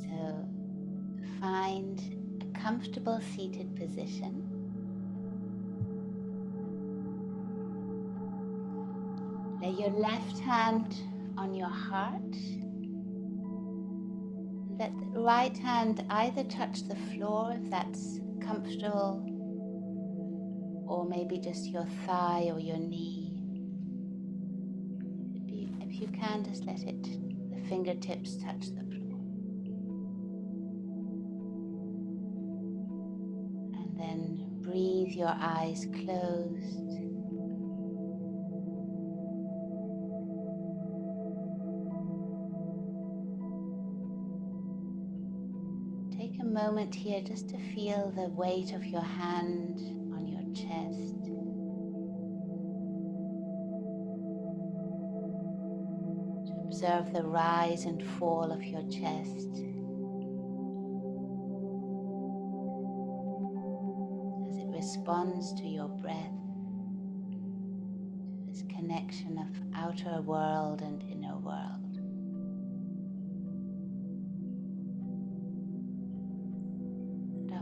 So find a comfortable seated position. Lay your left hand on your heart. Let the right hand either touch the floor if that's comfortable, or maybe just your thigh or your knee. If you can, just let the fingertips touch the floor. And then breathe, your eyes closed. Take a moment here just to feel the weight of your hand on your chest. To observe the rise and fall of your chest as it responds to your breath, to this connection of outer world and inner world.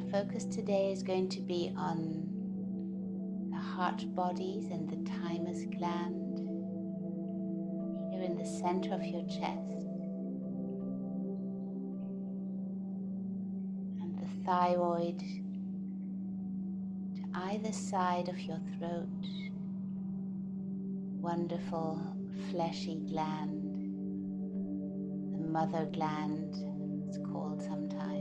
Focus today is going to be on the heart bodies and the thymus gland here in the center of your chest, and the thyroid to either side of your throat. Wonderful fleshy gland, the mother gland it's called sometimes.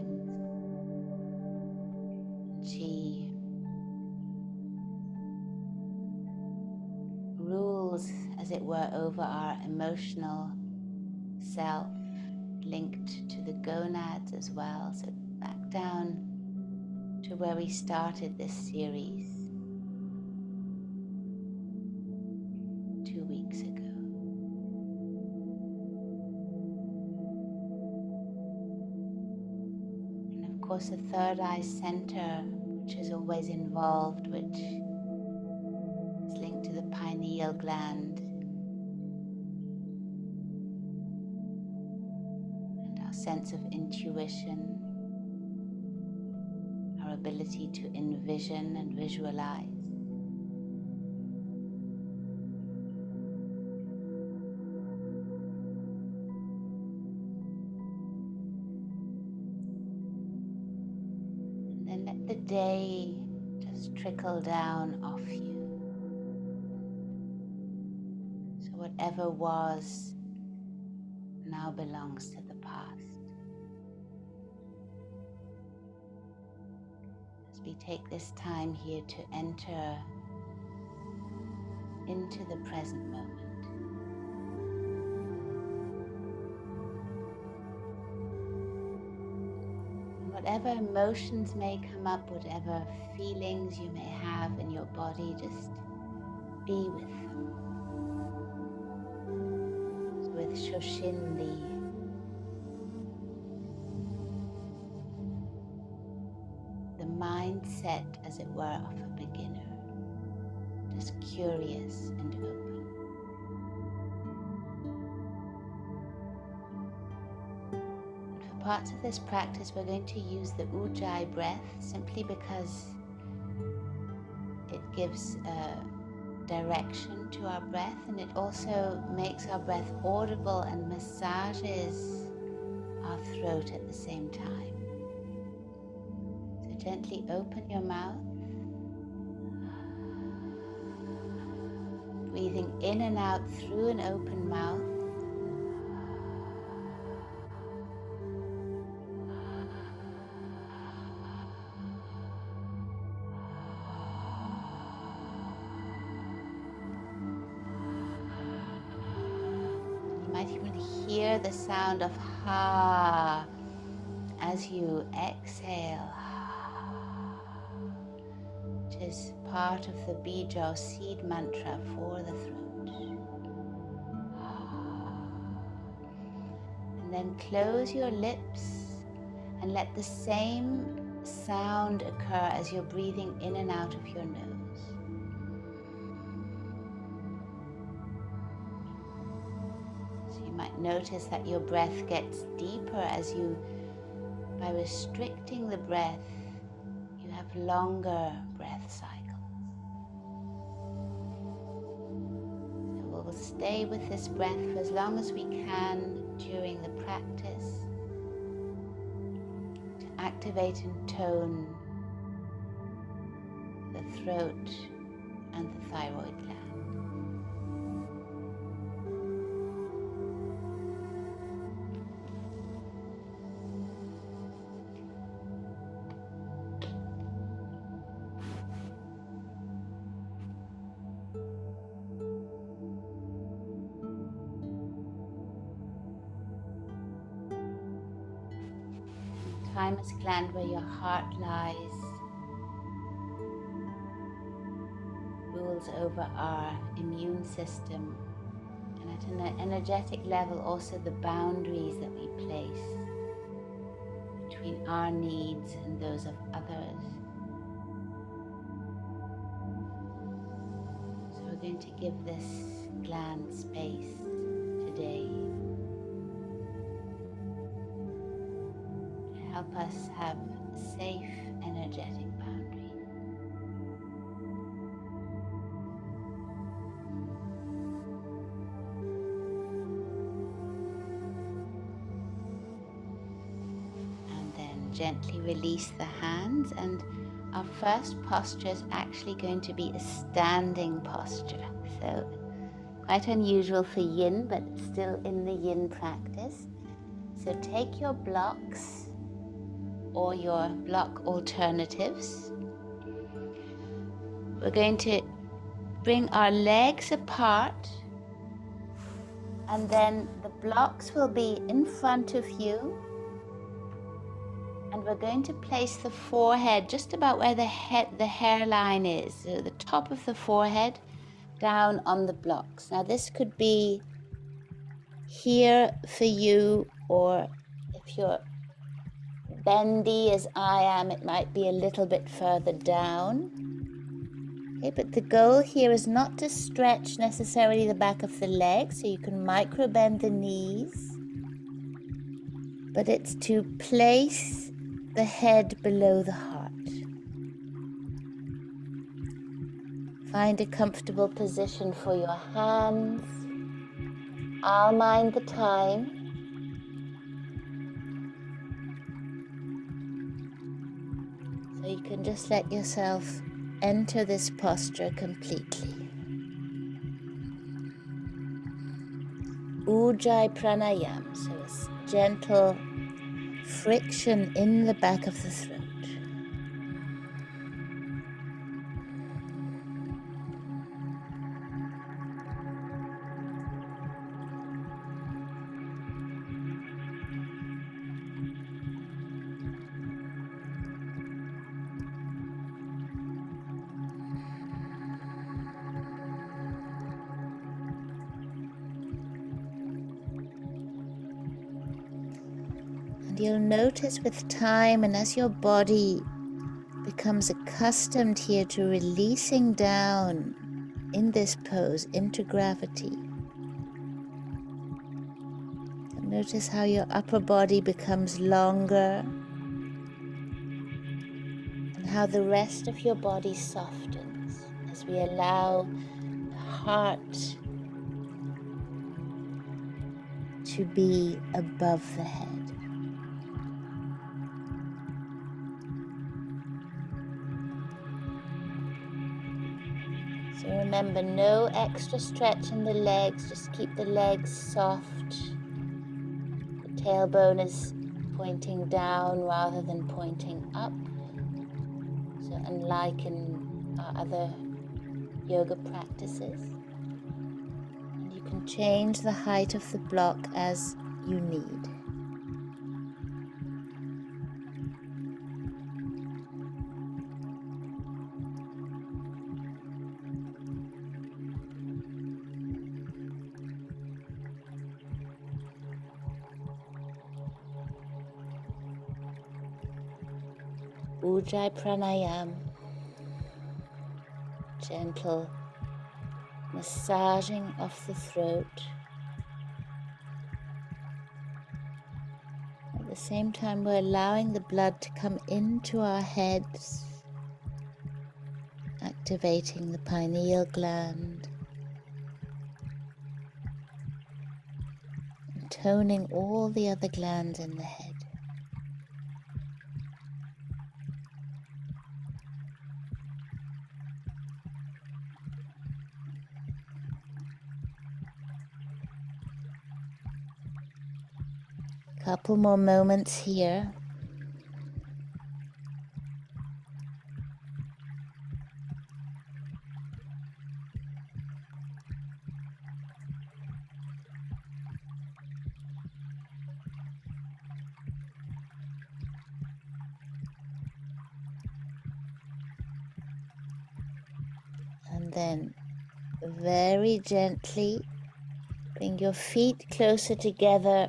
She rules, as it were, over our emotional self, linked to the gonads as well. So back down to where we started this series 2 weeks ago. And of course the third eye center, which is always involved, which is linked to the pineal gland and our sense of intuition, our ability to envision and visualize. And then let the day just trickle down off you. So whatever was now belongs to the past. As we take this time here to enter into the present moment. And whatever emotions may come up, whatever feelings you may have in your body, just be with them. So with Shoshin, the mindset, as it were, of a beginner, just curious and open. And for parts of this practice, we're going to use the Ujjayi breath simply because it gives direction to our breath, and it also makes our breath audible and massages our throat at the same time. So gently open your mouth, breathing in and out through an open mouth. You might even hear the sound of ha as you exhale, which is part of the bija or seed mantra for the throat. And then close your lips and let the same sound occur as you're breathing in and out of your nose. So you might notice that your breath gets deeper as you By restricting the breath, you have longer breath cycles. So we'll stay with this breath for as long as we can during the practice to activate and tone the throat and the thyroid gland. Thymus gland, where your heart lies, rules over our immune system, and at an energetic level also the boundaries that we place between our needs and those of others. So we're going to give this gland space today to help us have safe energetic boundaries. Gently release the hands, and our first posture is actually going to be a standing posture. So quite unusual for yin, but still in the yin practice. So take your blocks or your block alternatives. We're going to bring our legs apart, and then the blocks will be in front of you. And we're going to place the forehead just about where the hairline is, so the top of the forehead, down on the blocks. Now this could be here for you, or if you're bendy as I am, it might be a little bit further down. Okay, but the goal here is not to stretch necessarily the back of the legs, so you can micro bend the knees, but it's to place the head below the heart. Find a comfortable position for your hands. I'll mind the time. So you can just let yourself enter this posture completely. Ujjayi pranayama, so it's gentle friction in the back of the throat. And you'll notice with time, and as your body becomes accustomed here to releasing down in this pose into gravity, notice how your upper body becomes longer and how the rest of your body softens as we allow the heart to be above the head. So remember, no extra stretch in the legs, just keep the legs soft. The tailbone is pointing down rather than pointing up. So unlike in our other yoga practices. And you can change the height of the block as you need. Ujjayi pranayama, gentle massaging of the throat. At the the same time, we're allowing the blood to come into our heads, activating the pineal gland, and toning all the other glands in the head. Couple more moments here. And then very gently bring your feet closer together,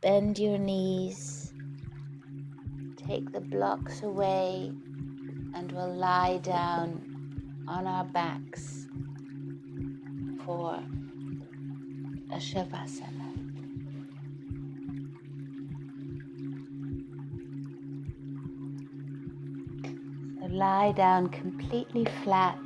bend your knees, take the blocks away, and we'll lie down on our backs for a Shavasana. So lie down completely flat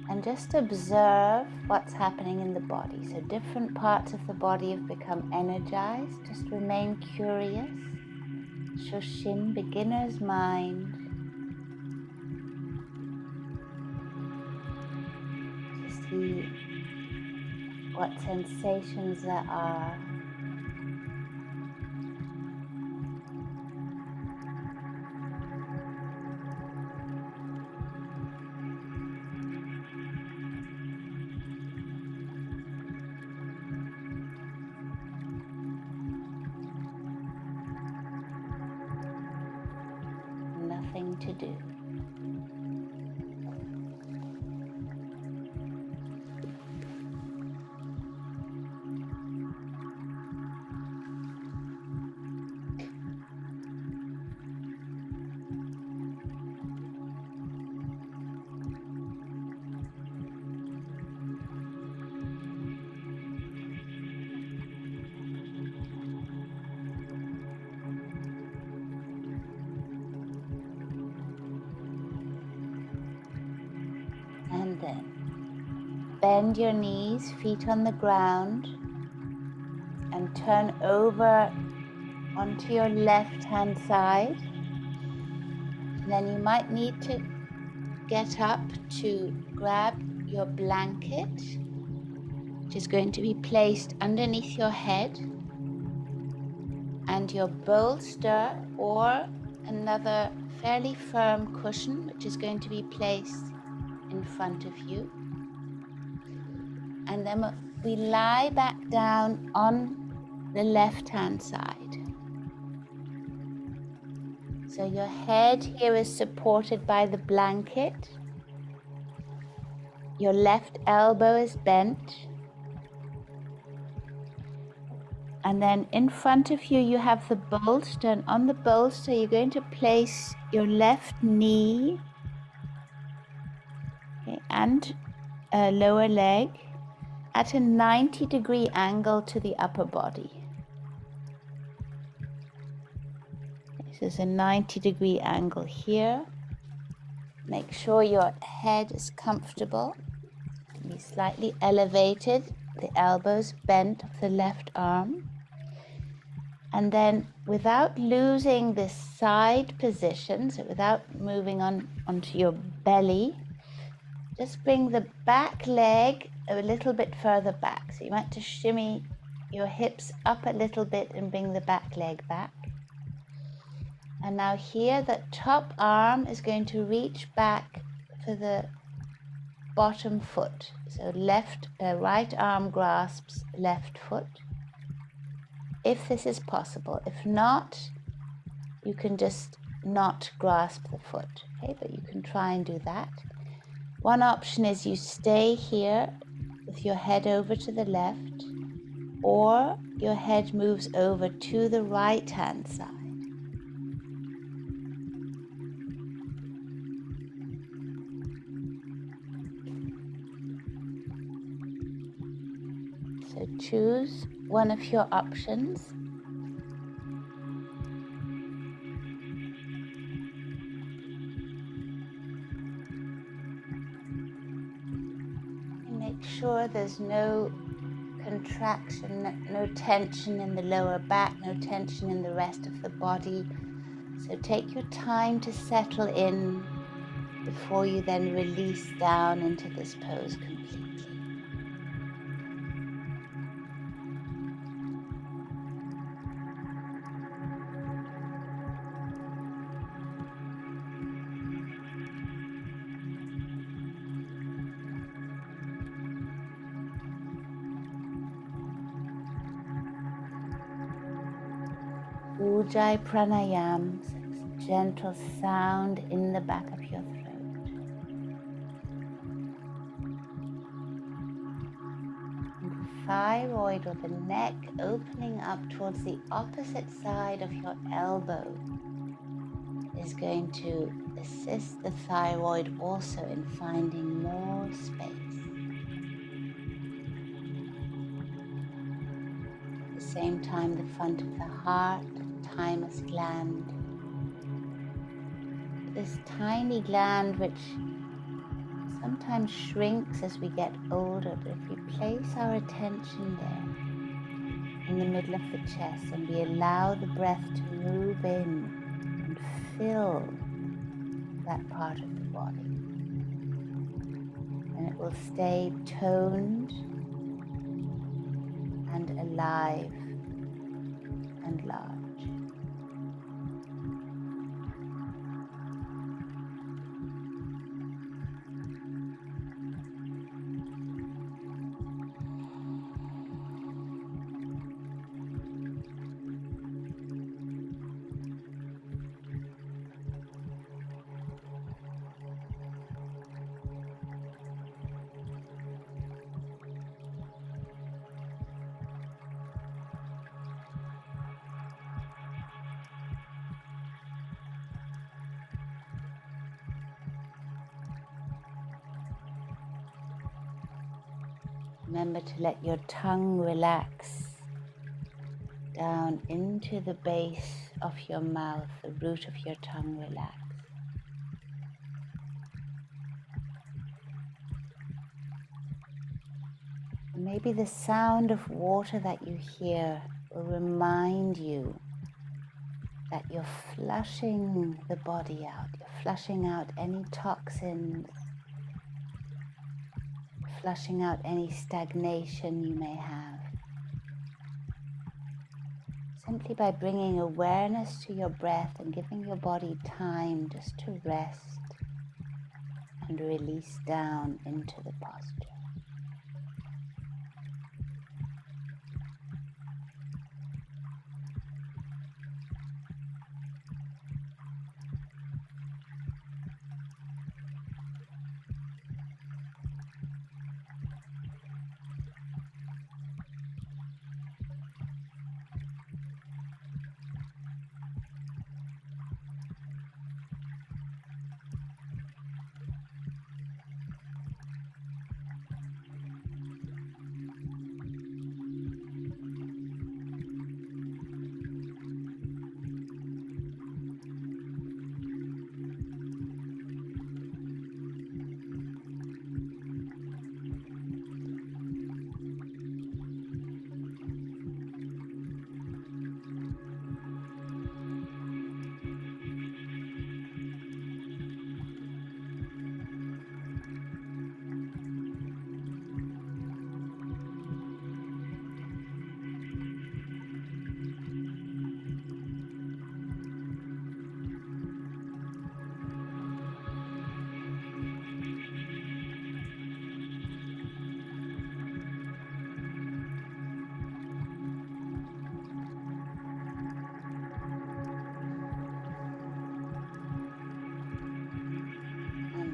and just observe what's happening in the body. So different parts of the body have become energized. Just remain curious. Shoshin, beginner's mind. To see what sensations there are. Nothing to do. And then bend your knees, feet on the ground, and turn over onto your left hand side. And then you might need to get up to grab your blanket, which is going to be placed underneath your head, and your bolster or another fairly firm cushion, which is going to be placed in front of you. And then we lie back down on the left hand side. So your head here is supported by the blanket. Your left elbow is bent. And then in front of you, you have the bolster. And on the bolster, you're going to place your left knee, okay, and lower leg at a 90-degree angle to the upper body. This is a 90-degree angle here. Make sure your head is comfortable. Be slightly elevated, the elbows bent of the left arm. And then without losing this side position, so without moving onto your belly, just bring the back leg a little bit further back. So you might just shimmy your hips up a little bit and bring the back leg back. And now here, the top arm is going to reach back for the bottom foot. So right arm grasps left foot, if this is possible. If not, you can just not grasp the foot, okay? But you can try and do that. One option is you stay here with your head over to the left, or your head moves over to the right hand side. So choose one of your options. And make sure there's no contraction, no tension in the lower back, no tension in the rest of the body. So take your time to settle in before you then release down into this pose completely. Ujjayi pranayam, gentle sound in the back of your throat. And the thyroid or the neck opening up towards the opposite side of your elbow is going to assist the thyroid also in finding more space. At the same time, the front of the heart, thymus gland. This tiny gland which sometimes shrinks as we get older, but if we place our attention there in the middle of the chest and we allow the breath to move in and fill that part of the body, and it will stay toned and alive and large. Remember to let your tongue relax down into the base of your mouth, the root of your tongue relax. And maybe the sound of water that you hear will remind you that you're flushing the body out. You're flushing out any toxins, flushing out any stagnation you may have. Simply by bringing awareness to your breath and giving your body time just to rest and release down into the posture.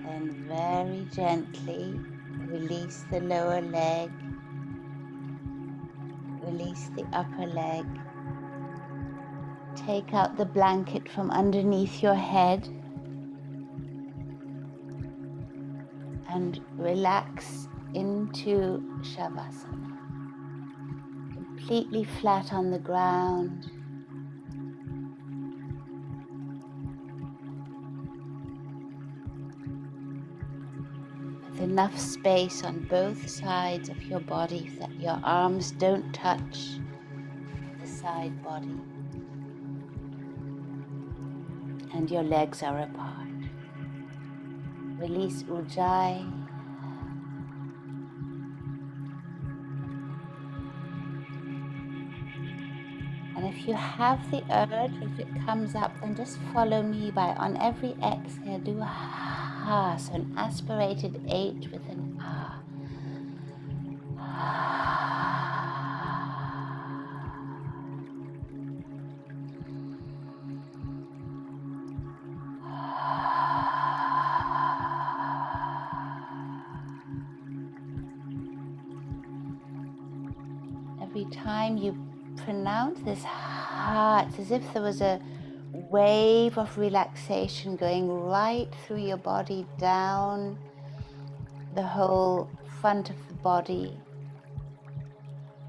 And very gently release the lower leg, release the upper leg. Take out the blanket from underneath your head and relax into Shavasana. completely flat on the ground. With enough space on both sides of your body that your arms don't touch the side body and your legs are apart. Release Ujjayi. And if you have the urge, if it comes up, then just follow me by on every exhale, do a ha, so an aspirated H with an ah. Every time you pronounce this ha, it's as if there was a wave of relaxation going right through your body, down the whole front of the body,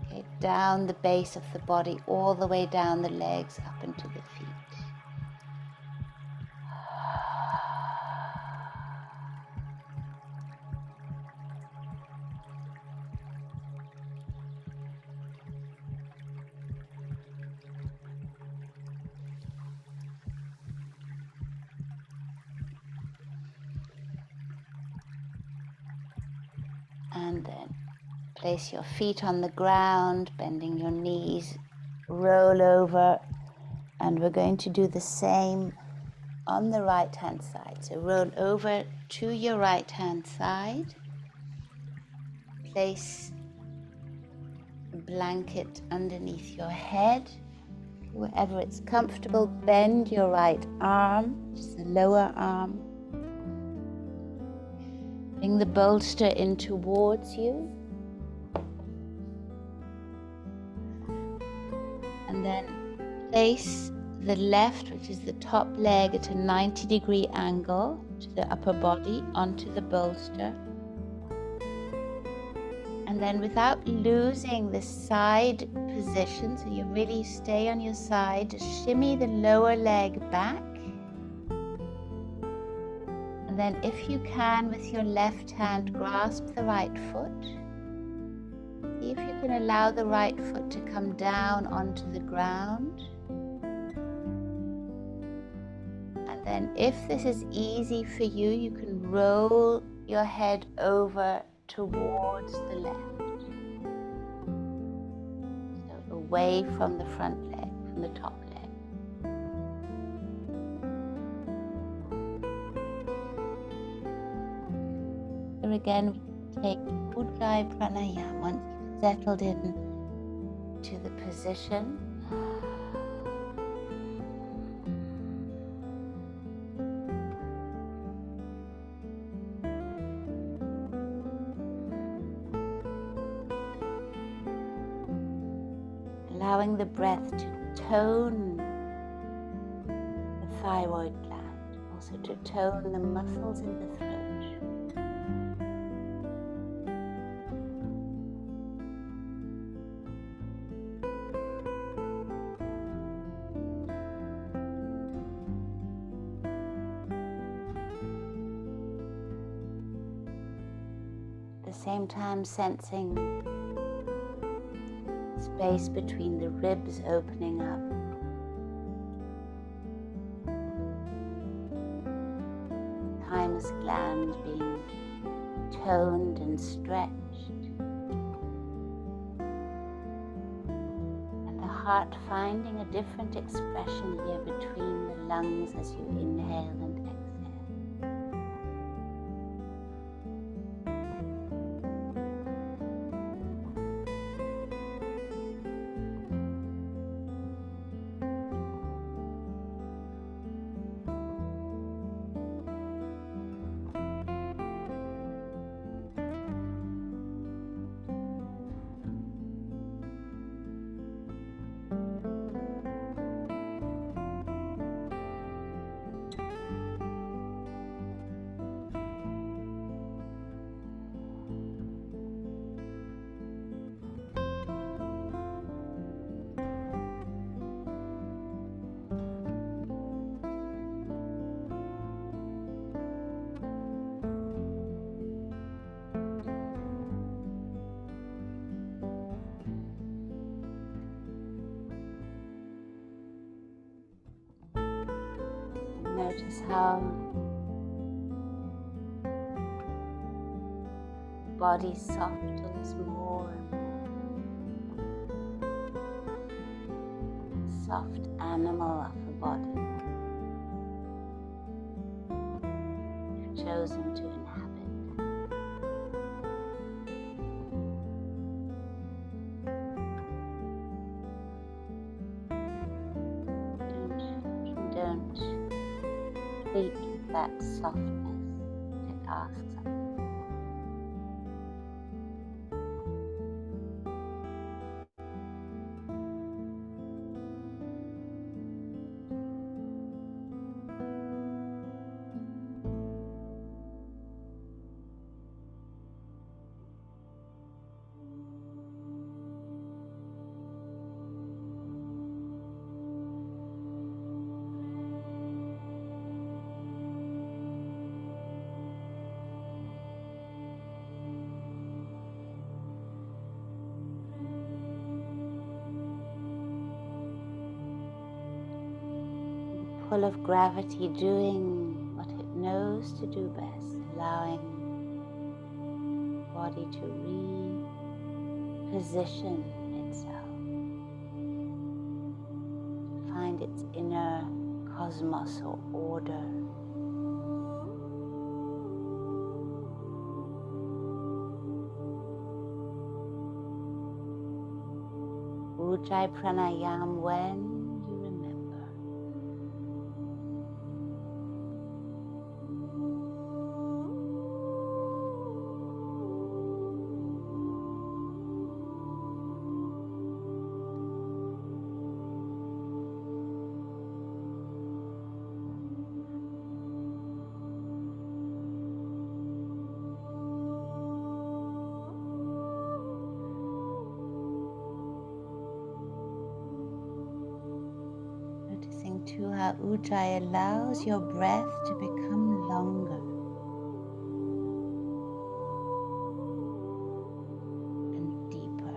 okay, down the base of the body, all the way down the legs, up into the feet. And then place your feet on the ground, bending your knees, roll over, and we're going to do the same on the right hand side. So roll over to your right hand side, place a blanket underneath your head, wherever it's comfortable. Bend your right arm, which is the lower arm. Bring the bolster in towards you. And then place the left, which is the top leg, at a 90-degree angle to the upper body onto the bolster. And then without losing the side position, so you really stay on your side, just shimmy the lower leg back. And then if you can, with your left hand, grasp the right foot. See if you can allow the right foot to come down onto the ground. And then if this is easy for you, you can roll your head over towards the left. So away from the front leg, from the top leg. Here again, we take Ujjayi Pranayama once you've settled in to the position. Allowing the breath to tone the thyroid gland, also to tone the muscles in the throat. At the same time, sensing space between the ribs opening up. Thymus gland being toned and stretched. And the heart finding a different expression here between the lungs as you inhale and exhale. Notice how the body softens more and more. Soft animal of the body you've chosen to inhabit. Don't treat with that softness. It asks something. Pull of gravity doing what it knows to do best, allowing the body to reposition itself, to find its inner cosmos or order. Ujjayi pranayam when you remember. Noticing too how Ujjayi allows your breath to become longer and deeper.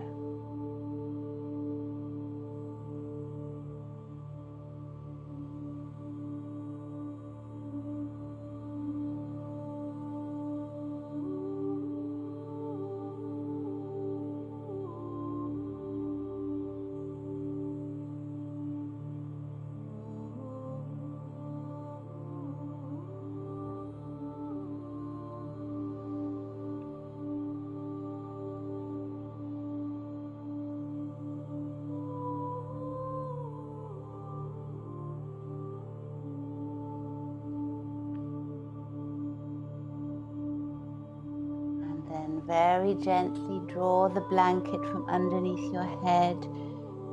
Then very gently draw the blanket from underneath your head,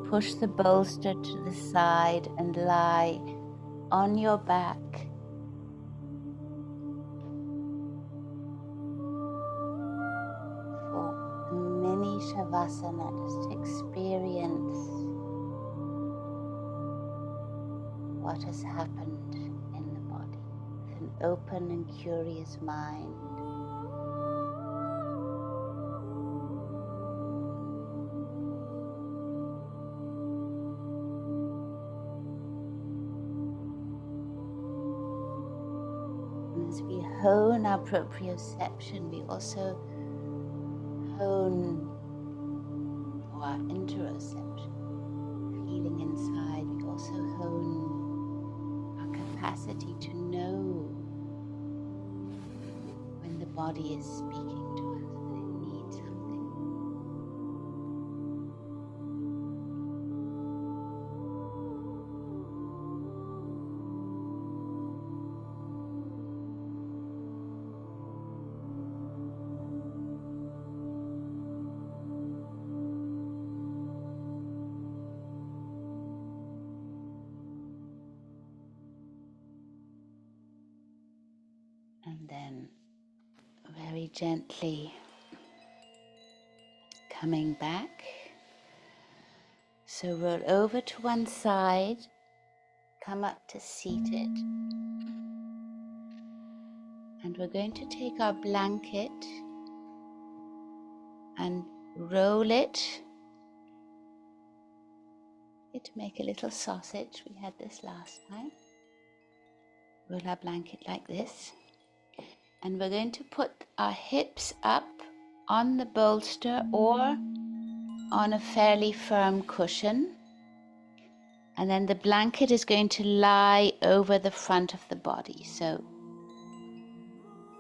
push the bolster to the side and lie on your back. For a mini Shavasana, just to experience what has happened in the body with an open and curious mind. As we hone our proprioception, we also hone our interoception, feeling inside. We also hone our capacity to know when the body is speaking to us, when it needs something. And then very gently coming back. So roll over to one side, come up to seated. And we're going to take our blanket and roll it. To make a little sausage, we had this last time. roll our blanket like this. And we're going to put our hips up on the bolster or on a fairly firm cushion. And then the blanket is going to lie over the front of the body. So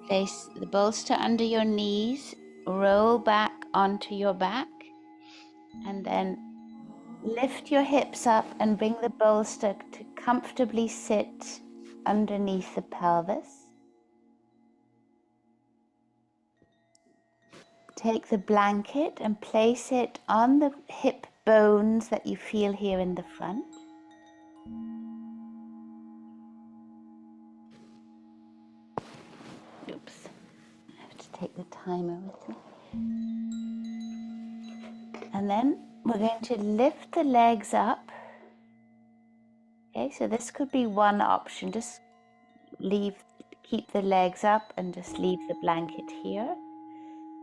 place the bolster under your knees, roll back onto your back, and then lift your hips up and bring the bolster to comfortably sit underneath the pelvis. Take the blanket and place it on the hip bones that you feel here in the front. Oops, I have to take the timer with me. And then we're going to lift the legs up. Okay, so this could be one option. Just keep the legs up and just leave the blanket here.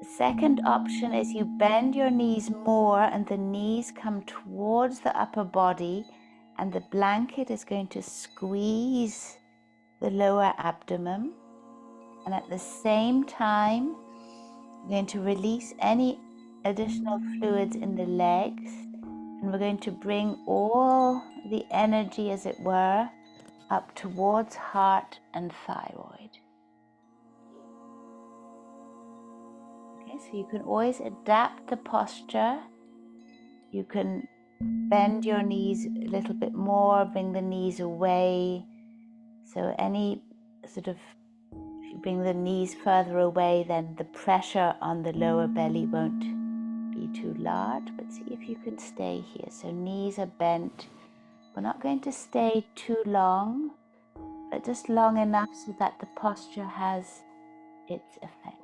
The second option is you bend your knees more and the knees come towards the upper body, and the blanket is going to squeeze the lower abdomen. And at the same time, we're going to release any additional fluids in the legs, and we're going to bring all the energy, as it were, up towards heart and thyroid. Okay, so you can always adapt the posture. You can bend your knees a little bit more, bring the knees away. So any sort of, if you bring the knees further away, then the pressure on the lower belly won't be too large. But see if you can stay here. So knees are bent. We're not going to stay too long, but just long enough so that the posture has its effect.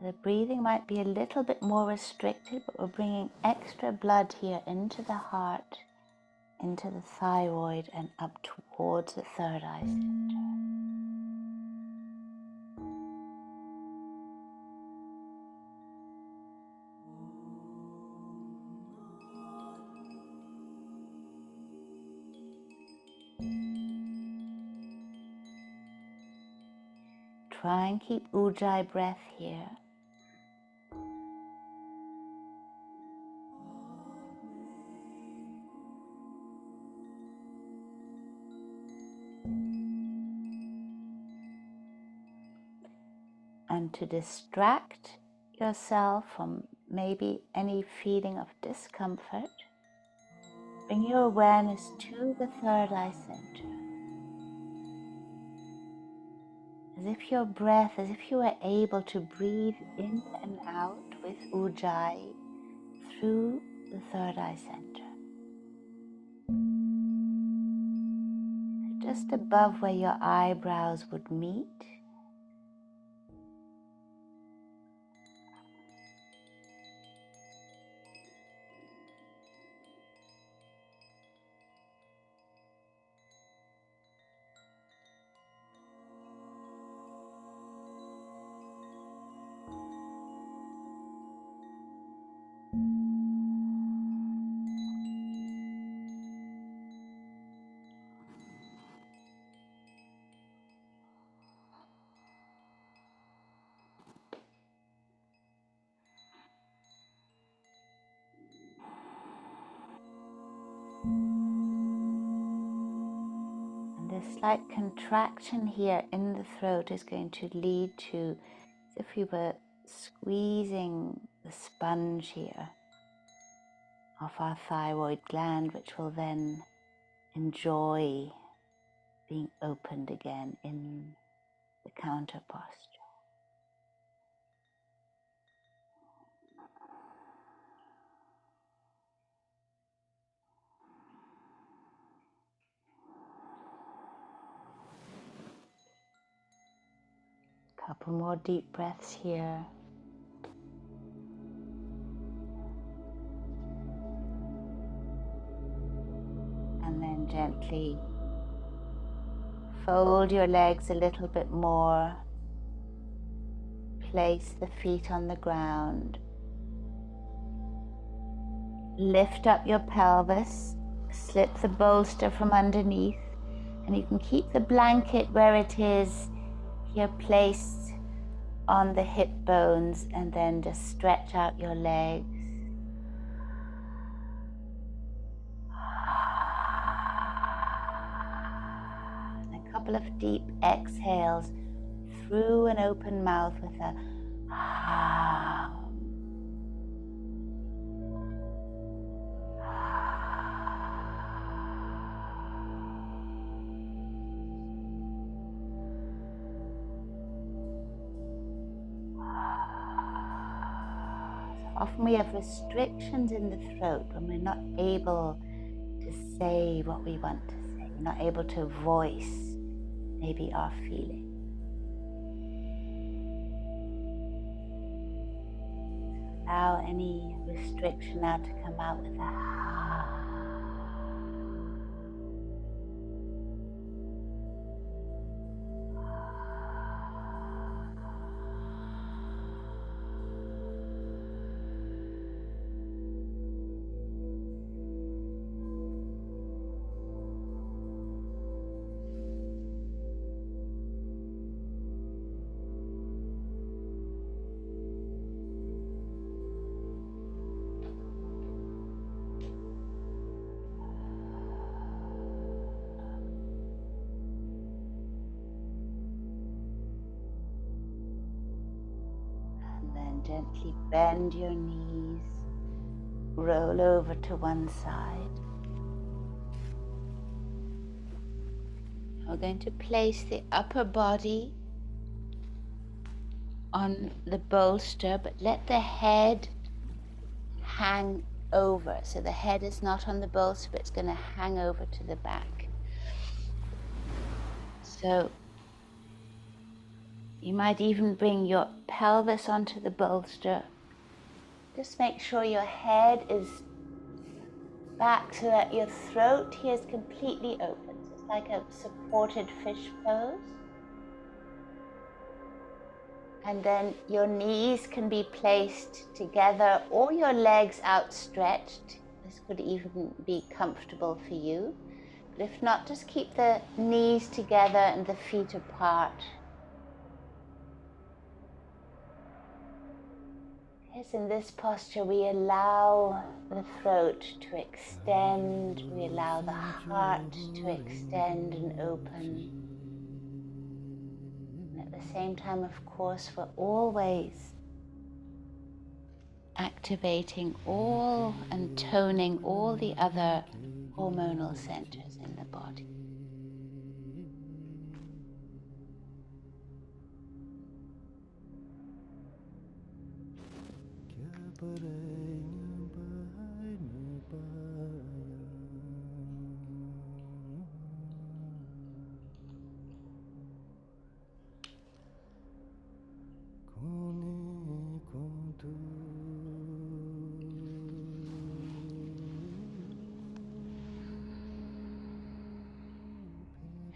The breathing might be a little bit more restricted, but we're bringing extra blood here into the heart, into the thyroid, and up towards the third eye center. Try and keep Ujjayi breath here. And to distract yourself from maybe any feeling of discomfort, bring your awareness to the third eye center. As if your breath, as if you were able to breathe in and out with Ujjayi through the third eye center. Just above where your eyebrows would meet. And this slight contraction here in the throat is going to lead to, as if you were squeezing the sponge here of our thyroid gland, which will then enjoy being opened again in the counter posture. Couple more deep breaths here. And then gently fold your legs a little bit more. place the feet on the ground. Lift up your pelvis, slip the bolster from underneath, and you can keep the blanket where it is here, placed on the hip bones, and then just stretch out your legs. And a couple of deep exhales through an open mouth with a Often we have restrictions in the throat when we're not able to say what we want to say. We're not able to voice maybe our feeling. Allow any restriction now to come out with a Gently bend your knees, roll over to one side. We're going to place the upper body on the bolster, but let the head hang over. So the head is not on the bolster, but it's going to hang over to the back. So you might even bring your pelvis onto the bolster. Just make sure your head is back so that your throat here is completely open. So it's like a supported fish pose. And then your knees can be placed together or your legs outstretched. This could even be comfortable for you. But if not, just keep the knees together and the feet apart. Yes, in this posture we allow the throat to extend, we allow the heart to extend and open. And at the same time, of course, we're always activating all and toning all the other hormonal centers in the body.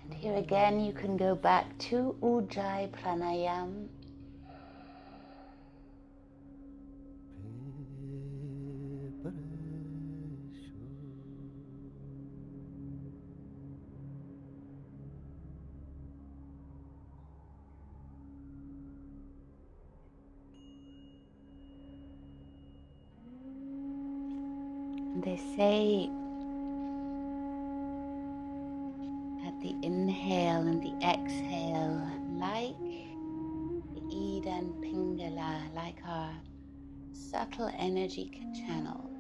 And here again, you can go back to Ujjayi Pranayam. They say at the inhale and the exhale, like the Ida and Pingala, like our subtle energy channel,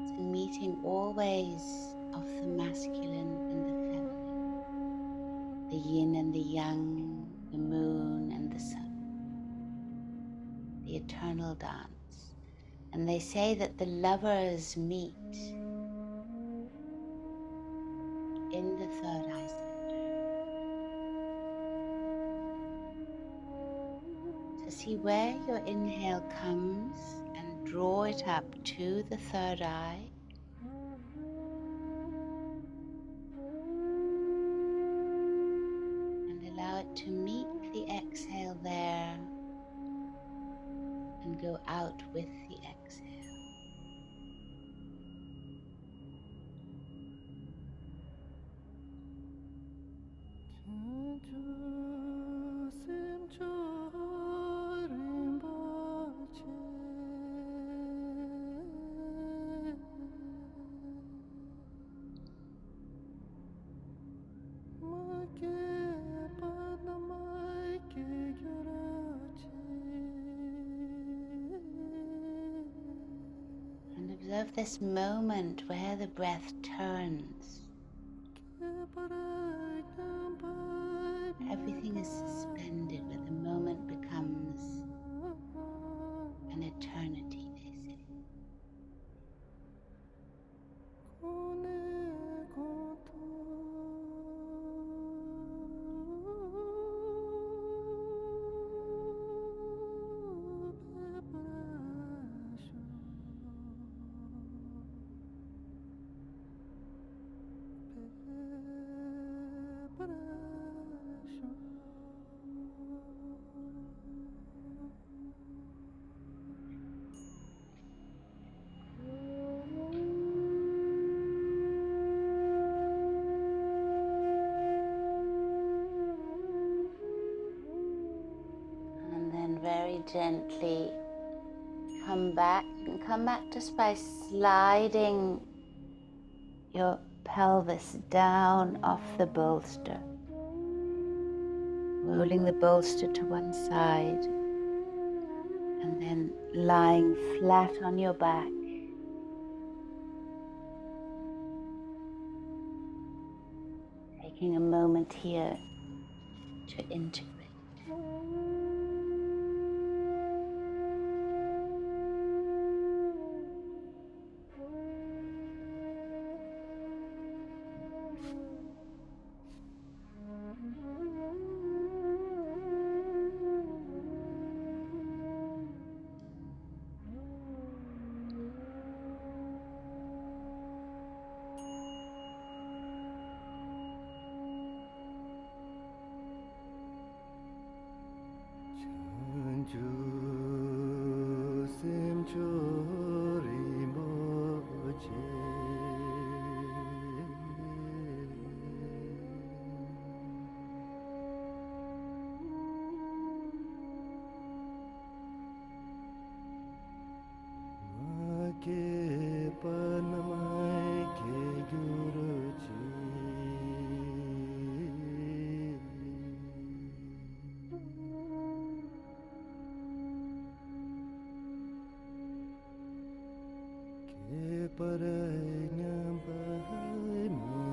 it's a meeting always of the masculine and the feminine, the yin and the yang, the moon and the sun, the eternal dance. And they say that the lovers meet in the third eye center. So see where your inhale comes and draw it up to the third eye. And allow it to meet the exhale there. and go out with the exhale. And observe this moment where the breath turns. Everything is suspended, where the moment becomes an eternity, they say. And then very gently come back. You can come back just by sliding your pelvis down off the bolster, rolling the bolster to one side, and then lying flat on your back. Taking a moment here to integrate.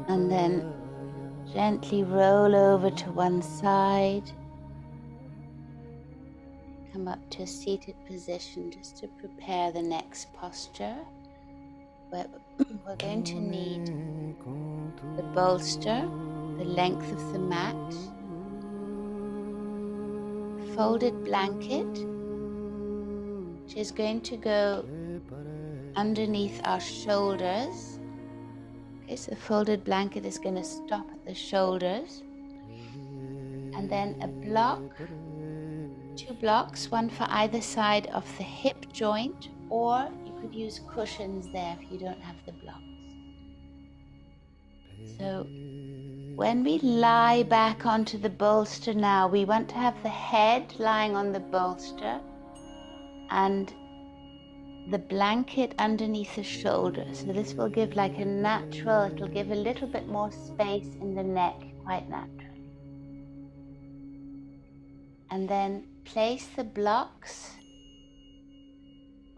And then gently roll over to one side. Come up to a seated position just to prepare the next posture. Where we're going to need the bolster, the length of the mat, folded blanket, which is going to go underneath our shoulders. Okay, so the folded blanket is going to stop at the shoulders. And then a block, 2 blocks, one for either side of the hip joint, or you could use cushions there if you don't have the blocks. So when we lie back onto the bolster now, we want to have the head lying on the bolster and the blanket underneath the shoulder. So this will give like a natural, it'll give a little bit more space in the neck, quite naturally. And then place the blocks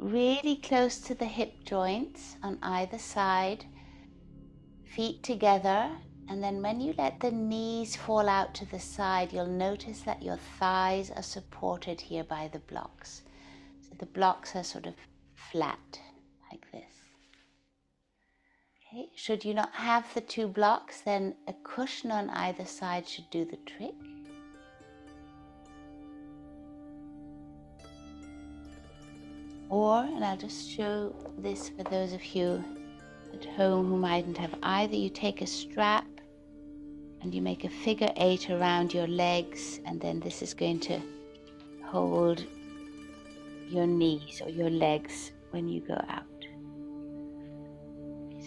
really close to the hip joints on either side, feet together. And then when you let the knees fall out to the side, you'll notice that your thighs are supported here by the blocks. So the blocks are sort of flat like this. Okay, should you not have the 2 blocks, then a cushion on either side should do the trick. Or, and I'll just show this for those of you at home who mightn't have either, you take a strap and you make a figure 8 around your legs, and then this is going to hold your knees or your legs when you go out.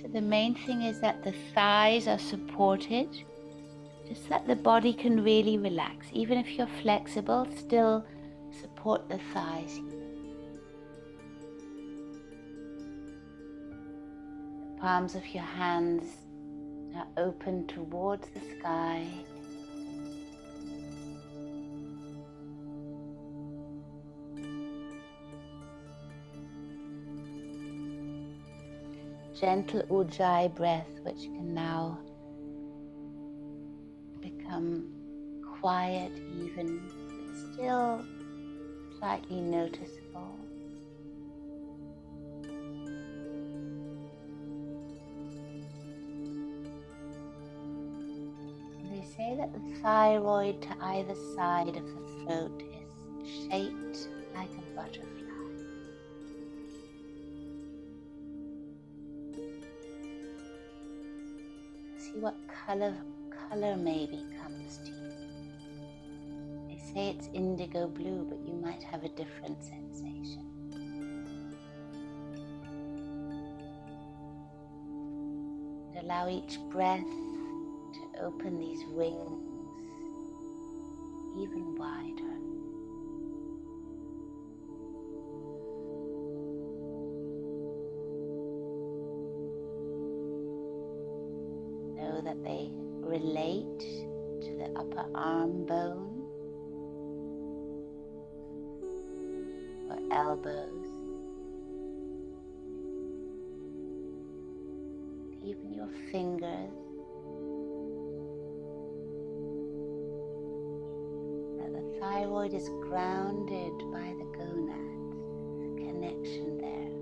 So the main thing is that the thighs are supported, just that the body can really relax. Even if you're flexible, still support the thighs. The palms of your hands are open towards the sky. Gentle Ujjayi breath, which can now become quiet even, but still slightly noticeable. They say that the thyroid to either side of the throat is shaped like a butterfly. See what color maybe comes to you. They say it's indigo blue, but you might have a different sensation. And allow each breath to open these wings even wider. Know that they relate to the upper arm bone or elbows. Even your fingers. That the thyroid is grounded by the gonads. There's a connection there.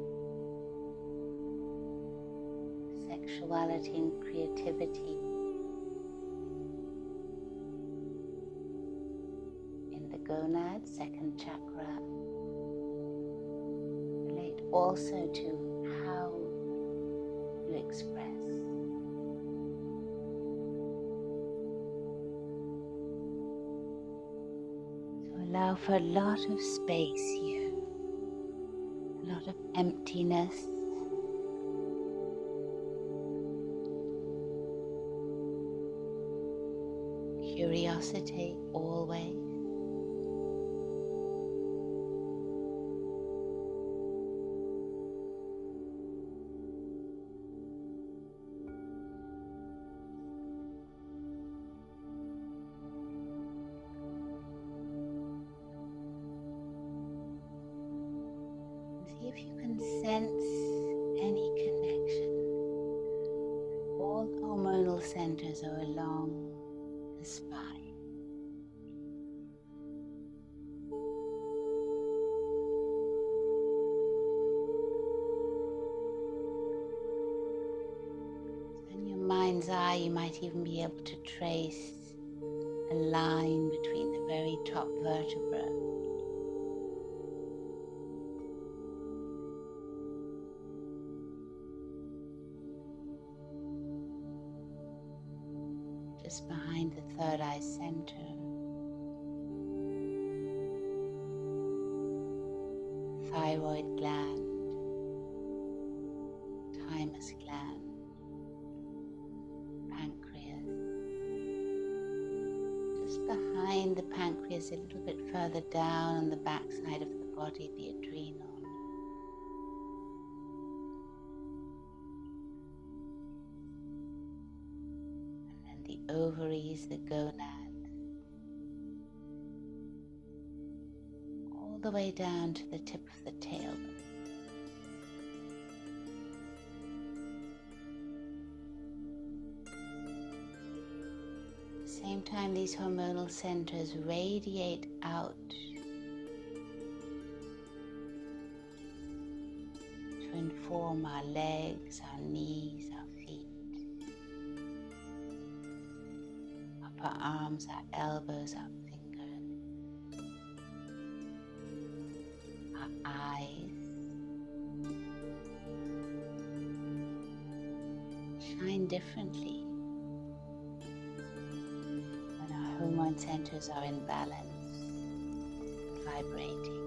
Sexuality and creativity in the gonads, second chakra, relate also to how you express. So allow for a lot of space here, a lot of emptiness. Curiosity always. See if you can sense any connection. All hormonal centers are along the spine. So in your mind's eye, you might even be able to trace a line between the very top vertebra. Just behind the third eye center. Thyroid gland, thymus gland, pancreas. Just behind the pancreas, a little bit further down on the back side of the body, the adrenal. And then the ovaries, the gonads. All the way down to the tip of the tailbone. At the same time, these hormonal centers radiate out to inform our legs, our knees, our feet, upper arms, our elbows, our fingers, our eyes. Shine differently when our hormone centers are in balance, vibrating.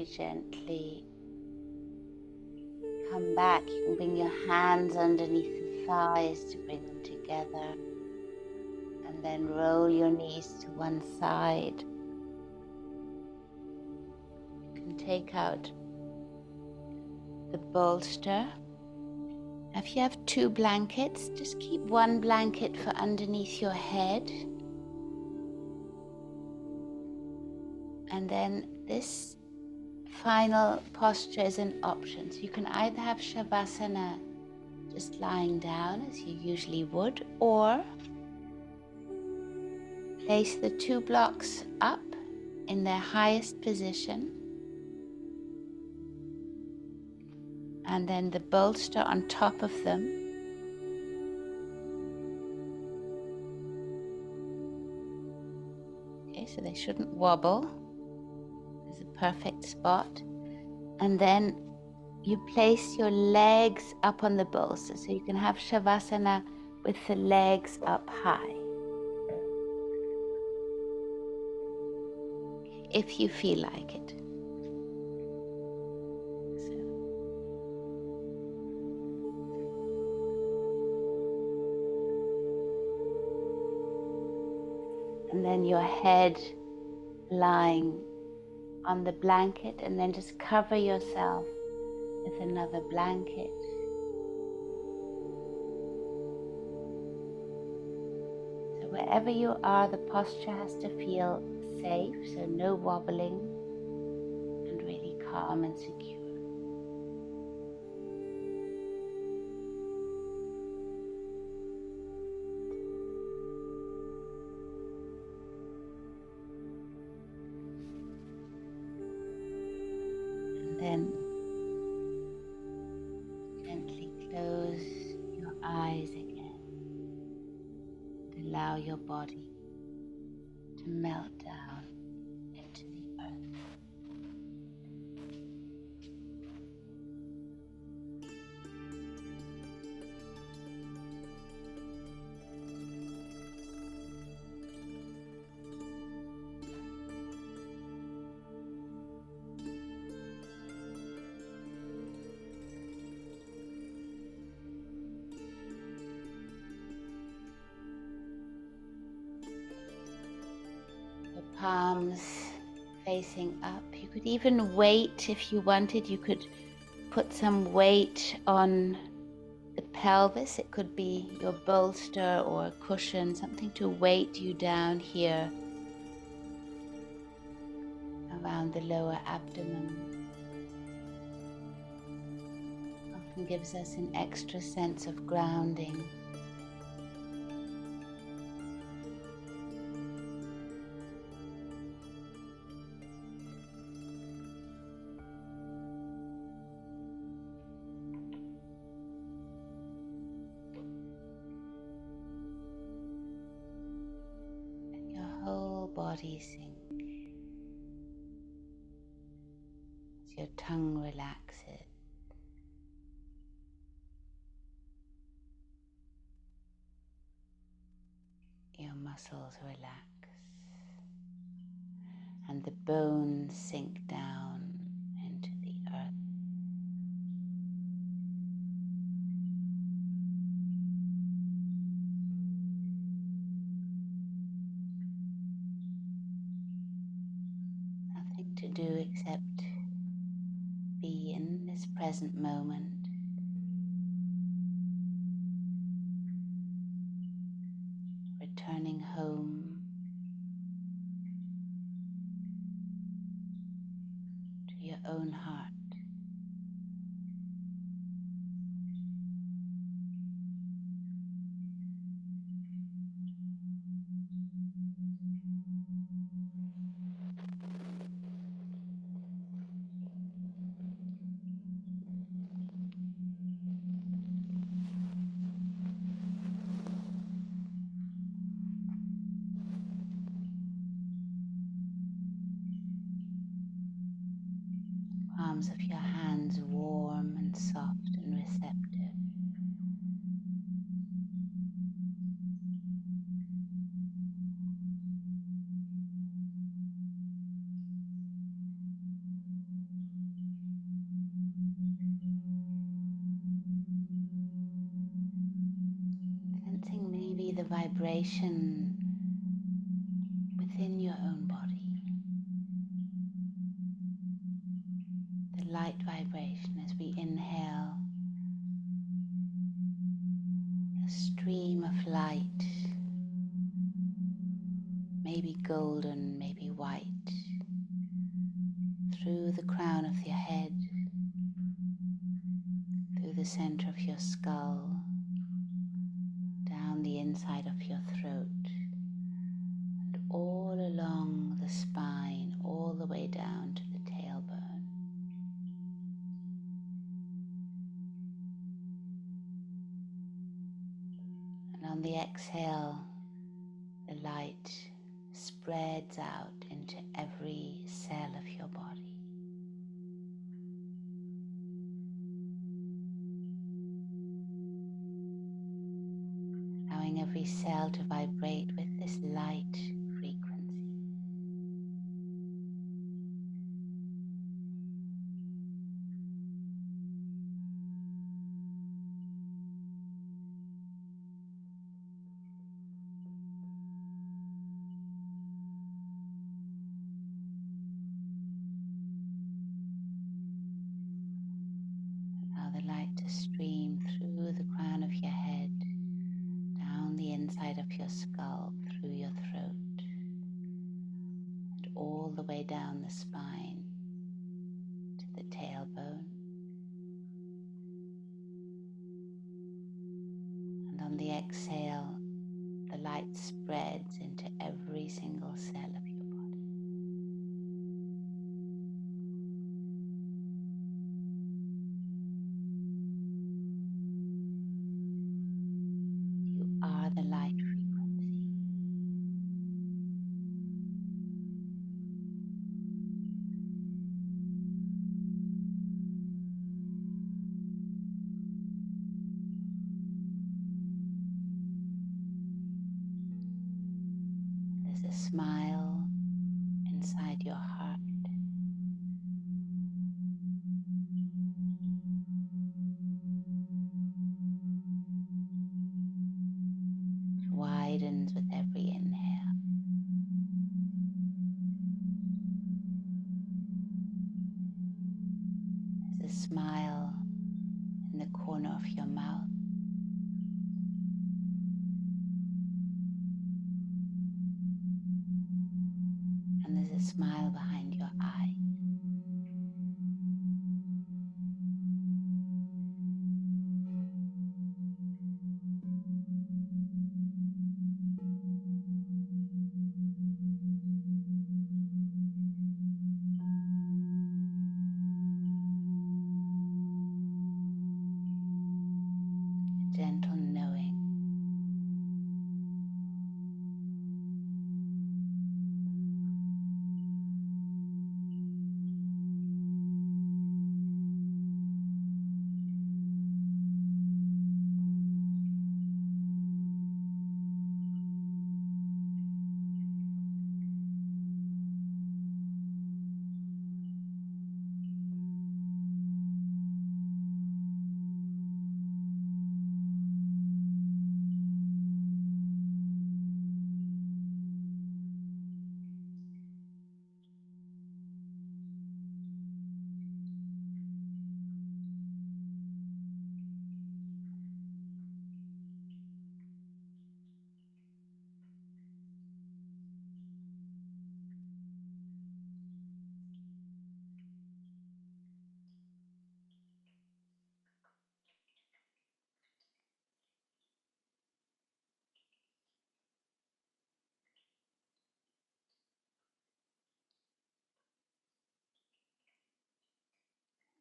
very gently come back. You can bring your hands underneath the thighs to bring them together, and then roll your knees to one side. You can take out the bolster. If you have 2 blankets, just keep 1 blanket for underneath your head. And then this final posture is an option. So you can either have Shavasana just lying down as you usually would, or place the 2 blocks up in their highest position, and then the bolster on top of them. Okay, so they shouldn't wobble. There's a perfect spot. And then you place your legs up on the bolster, so you can have Shavasana with the legs up high, if you feel like it. And then your head lying on the blanket, and then just cover yourself with another blanket. So wherever you are, the posture has to feel safe, so no wobbling, and really calm and secure. Then gently close your eyes again. Allow your body to melt down into the earth. Palms facing up. You could even weight, if you wanted, you could put some weight on the pelvis. It could be your bolster or a cushion, something to weight you down here around the lower abdomen. Often gives us an extra sense of grounding. Body sink as your tongue relaxes. Your muscles relax and the bones sink down into the earth. Nothing to do except be in this present moment. Returning home to your own heart. Palms of your hands warm and soft and receptive. the vibration within your own body, the light vibration as we inhale, a stream of light, maybe golden, maybe white, through the crown of your head, through the center of your skull, down the inside of your throat, and all along the spine, all the way down to the tailbone. And on the exhale, the light spreads out into every cell of your body. Allowing every cell to vibrate with this light frequency. Allow the light to stream through the crown of your head, down the inside of your skull, through your throat, and all the way down the spine to the tailbone. And on the exhale, the light spreads into every single cell of your body. You are the light frequency. There's a smile inside your heart. It widens with every inhale. There's a smile in the corner of your mouth. And there's a smile behind your eye. A gentle knowing.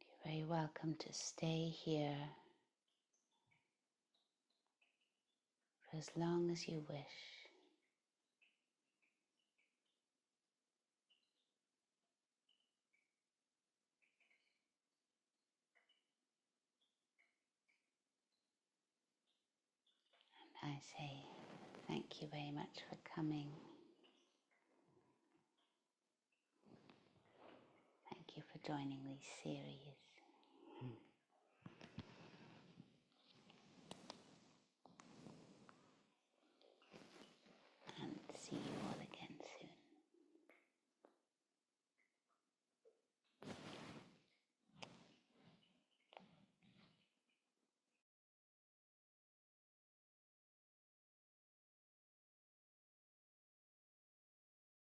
You're very welcome to stay here for as long as you wish. And I say thank you very much for coming. Thank you for joining these series.